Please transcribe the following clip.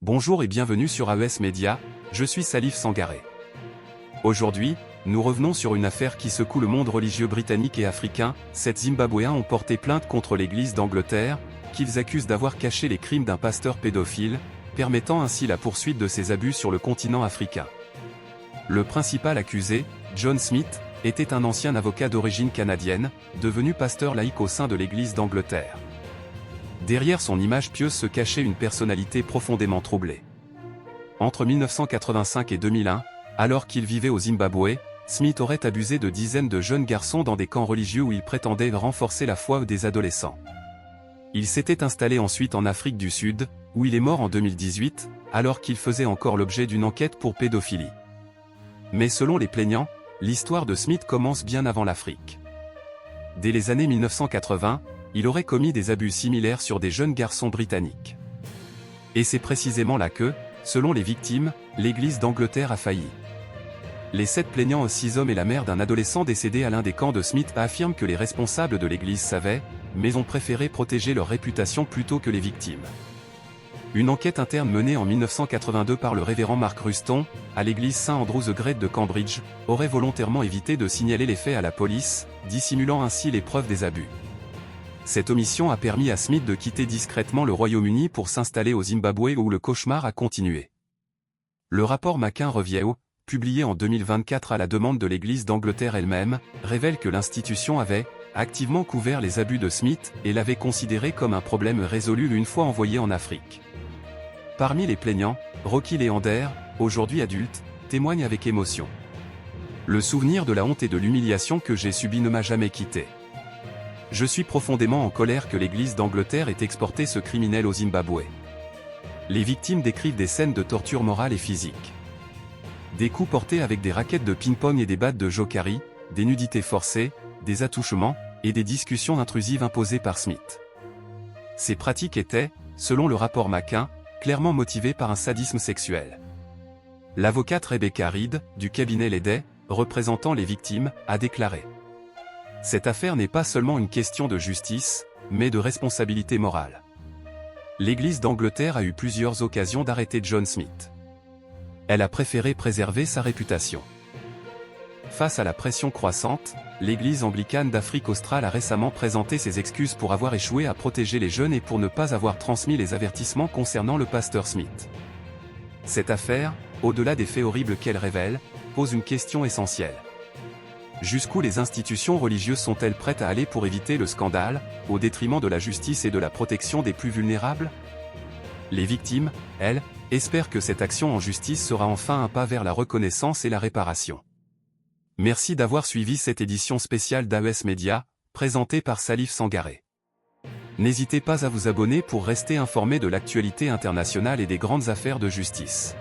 Bonjour et bienvenue sur AES Media, je suis Salif Sangaré. Aujourd'hui, nous revenons sur une affaire qui secoue le monde religieux britannique et africain. 7 Zimbabwéens ont porté plainte contre l'Église d'Angleterre, qu'ils accusent d'avoir caché les crimes d'un pasteur pédophile, permettant ainsi la poursuite de ses abus sur le continent africain. Le principal accusé, John Smith, était un ancien avocat d'origine canadienne, devenu pasteur laïque au sein de l'Église d'Angleterre. Derrière son image pieuse se cachait une personnalité profondément troublée. Entre 1985 et 2001, alors qu'il vivait au Zimbabwe, Smith aurait abusé de dizaines de jeunes garçons dans des camps religieux où il prétendait renforcer la foi des adolescents. Il s'était installé ensuite en Afrique du Sud, où il est mort en 2018, alors qu'il faisait encore l'objet d'une enquête pour pédophilie. Mais selon les plaignants, l'histoire de Smith commence bien avant l'Afrique. Dès les années 1980, il aurait commis des abus similaires sur des jeunes garçons britanniques. Et c'est précisément là que, selon les victimes, l'Église d'Angleterre a failli. Les 7 plaignants, 6 hommes et la mère d'un adolescent décédé à l'un des camps de Smith, affirment que les responsables de l'Église savaient, mais ont préféré protéger leur réputation plutôt que les victimes. Une enquête interne menée en 1982 par le révérend Mark Ruston, à l'église St Andrew the Great de Cambridge, aurait volontairement évité de signaler les faits à la police, dissimulant ainsi les preuves des abus. Cette omission a permis à Smith de quitter discrètement le Royaume-Uni pour s'installer au Zimbabwe où le cauchemar a continué. Le rapport McIntyre-Review, publié en 2024 à la demande de l'Église d'Angleterre elle-même, révèle que l'institution avait activement couvert les abus de Smith et l'avait considéré comme un problème résolu une fois envoyé en Afrique. Parmi les plaignants, Rocky Leander, aujourd'hui adulte, témoigne avec émotion. Le souvenir de la honte et de l'humiliation que j'ai subi ne m'a jamais quitté. Je suis profondément en colère que l'Église d'Angleterre ait exporté ce criminel au Zimbabwe. Les victimes décrivent des scènes de torture morale et physique. Des coups portés avec des raquettes de ping-pong et des battes de jokari, des nudités forcées, des attouchements, et des discussions intrusives imposées par Smith. Ces pratiques étaient, selon le rapport McIntyre, clairement motivées par un sadisme sexuel. L'avocate Rebecca Reed, du cabinet Leday, représentant les victimes, a déclaré: cette affaire n'est pas seulement une question de justice, mais de responsabilité morale. L'Église d'Angleterre a eu plusieurs occasions d'arrêter John Smith. Elle a préféré préserver sa réputation. Face à la pression croissante, l'Église anglicane d'Afrique australe a récemment présenté ses excuses pour avoir échoué à protéger les jeunes et pour ne pas avoir transmis les avertissements concernant le pasteur Smith. Cette affaire, au-delà des faits horribles qu'elle révèle, pose une question essentielle. Jusqu'où les institutions religieuses sont-elles prêtes à aller pour éviter le scandale, au détriment de la justice et de la protection des plus vulnérables? Les victimes, elles, espèrent que cette action en justice sera enfin un pas vers la reconnaissance et la réparation. Merci d'avoir suivi cette édition spéciale d'AES Media, présentée par Salif Sangaré. N'hésitez pas à vous abonner pour rester informé de l'actualité internationale et des grandes affaires de justice.